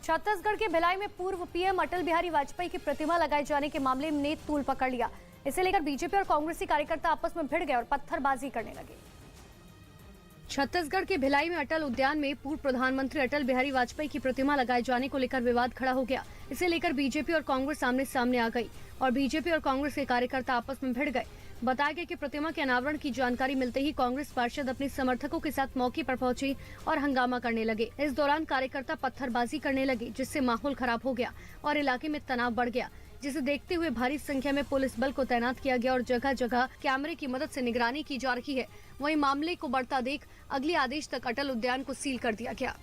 छत्तीसगढ़ के भिलाई में पूर्व पीएम अटल बिहारी वाजपेयी की प्रतिमा लगाए जाने के मामले ने तूल पकड़ लिया। इसे लेकर बीजेपी और कांग्रेसी कार्यकर्ता आपस में भिड़ गए और पत्थरबाजी करने लगे। छत्तीसगढ़ के भिलाई में अटल उद्यान में पूर्व प्रधानमंत्री अटल बिहारी वाजपेयी की प्रतिमा लगाए जाने को लेकर विवाद खड़ा हो गया। इसे लेकर बीजेपी और कांग्रेस आमने सामने आ गई और बीजेपी और कांग्रेस के कार्यकर्ता आपस में भिड़ गए। बताया गया कि प्रतिमा के अनावरण की जानकारी मिलते ही कांग्रेस पार्षद अपने समर्थकों के साथ मौके पर पहुंचे और हंगामा करने लगे। इस दौरान कार्यकर्ता पत्थरबाजी करने लगे, जिससे माहौल खराब हो गया और इलाके में तनाव बढ़ गया, जिसे देखते हुए भारी संख्या में पुलिस बल को तैनात किया गया और जगह जगह कैमरे की मदद से निगरानी की जा रही है। वहीं मामले को बढ़ता देख अगले आदेश तक अटल उद्यान को सील कर दिया गया।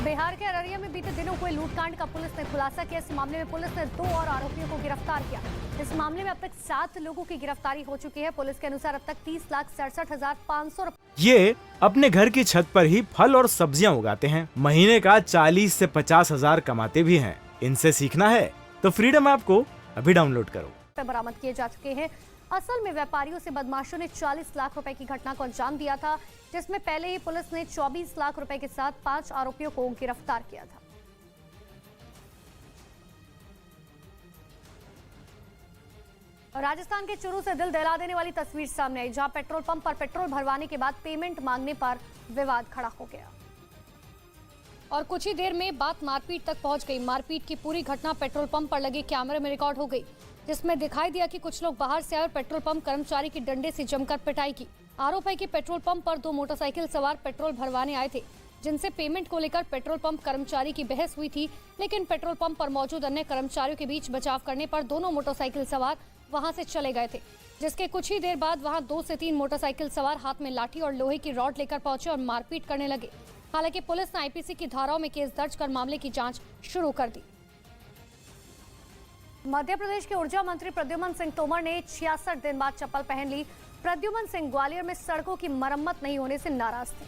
बिहार के अररिया में बीते दिनों हुए लूटकांड का पुलिस ने खुलासा किया। इस मामले में पुलिस ने 2 और आरोपियों को गिरफ्तार किया। इस मामले में अब तक 7 लोगों की गिरफ्तारी हो चुकी है। पुलिस के अनुसार अब तक 30,67,500 ये अपने घर की छत पर ही फल और सब्जियां उगाते हैं। महीने का 40 से 50 हजार कमाते भी हैं। इनसे सीखना है तो फ्रीडम ऐप को अभी डाउनलोड करो। बरामद किए जा चुके हैं। असल में व्यापारियों से बदमाशों ने 40 लाख रुपए की घटना को अंजाम दिया था, जिसमें पहले ही पुलिस ने 24 लाख रुपए के साथ 5 आरोपियों को गिरफ्तार किया था। राजस्थान के चुरू से दिल दहला देने वाली तस्वीर सामने आई, जहां पेट्रोल पंप पर पेट्रोल भरवाने के बाद पेमेंट मांगने पर विवाद खड़ा हो गया और कुछ ही देर में बात मारपीट तक पहुंच गई। मारपीट की पूरी घटना पेट्रोल पंप पर लगे कैमरे में रिकॉर्ड हो गई, जिसमें दिखाई दिया कि कुछ लोग बाहर से आए और पेट्रोल पंप कर्मचारी की डंडे से जमकर पिटाई की। आरोप है कि पेट्रोल पंप पर 2 मोटरसाइकिल सवार पेट्रोल भरवाने आए थे, जिनसे पेमेंट को लेकर पेट्रोल पंप कर्मचारी की बहस हुई थी, लेकिन पेट्रोल पंप पर मौजूद अन्य कर्मचारियों के बीच बचाव करने पर दोनों मोटरसाइकिल सवार वहां से चले गए थे। जिसके कुछ ही देर बाद वहां 2 से 3 मोटरसाइकिल सवार हाथ में लाठी और लोहे की रॉड लेकर पहुंचे और मारपीट करने लगे। हालांकि पुलिस ने आईपीसी की धाराओं में केस दर्ज कर मामले की जांच शुरू कर दी। मध्य प्रदेश के ऊर्जा मंत्री प्रद्युमन सिंह तोमर ने 66 दिन बाद चप्पल पहन ली। प्रद्युमन सिंह ग्वालियर में सड़कों की मरम्मत नहीं होने से नाराज थे,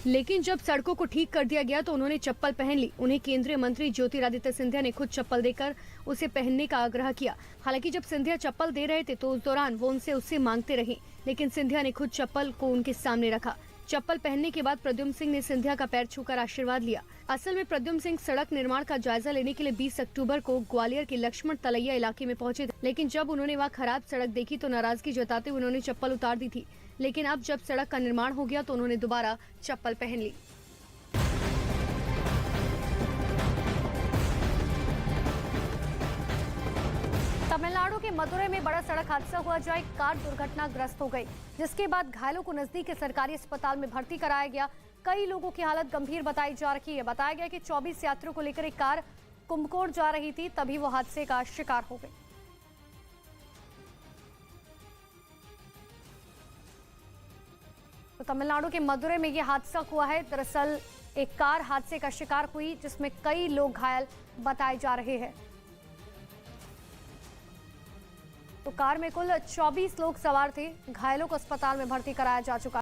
लेकिन जब सड़कों को ठीक कर दिया गया तो उन्होंने चप्पल पहन ली। उन्हें केंद्रीय मंत्री ज्योतिरादित्य सिंधिया ने खुद चप्पल देकर उसे पहनने का आग्रह किया। हालांकि जब सिंधिया चप्पल दे रहे थे तो उस दौरान वो उससे मांगते रहे, लेकिन सिंधिया ने खुद चप्पल को उनके सामने रखा। चप्पल पहनने के बाद प्रद्युम्न सिंह ने सिंधिया का पैर छूकर आशीर्वाद लिया। असल में प्रद्युम्न सिंह सड़क निर्माण का जायजा लेने के लिए 20 अक्टूबर को ग्वालियर के लक्ष्मण तलैया इलाके में पहुंचे थे, लेकिन जब उन्होंने वहां खराब सड़क देखी तो नाराजगी जताते हुए उन्होंने चप्पल उतार दी थी। लेकिन अब जब सड़क का निर्माण हो गया तो उन्होंने दोबारा चप्पल पहन ली। तमिलनाडु के मदुरै में बड़ा सड़क हादसा हुआ, जहां एक कार दुर्घटनाग्रस्त हो गई, जिसके बाद घायलों को नजदीक के सरकारी अस्पताल में भर्ती कराया गया। कई लोगों की हालत गंभीर बताई जा रही है। बताया गया कि 24 यात्रियों को लेकर एक कार कुंभकोण जा रही थी, तभी वो हादसे का शिकार हो गई। तो तमिलनाडु के मदुरै में यह हादसा हुआ है। दरअसल एक कार हादसे का शिकार हुई, जिसमें कई लोग घायल बताए जा रहे हैं। तो कार में कुल 24 लोग सवार थे। घायलों को अस्पताल में भर्ती कराया जा चुका है।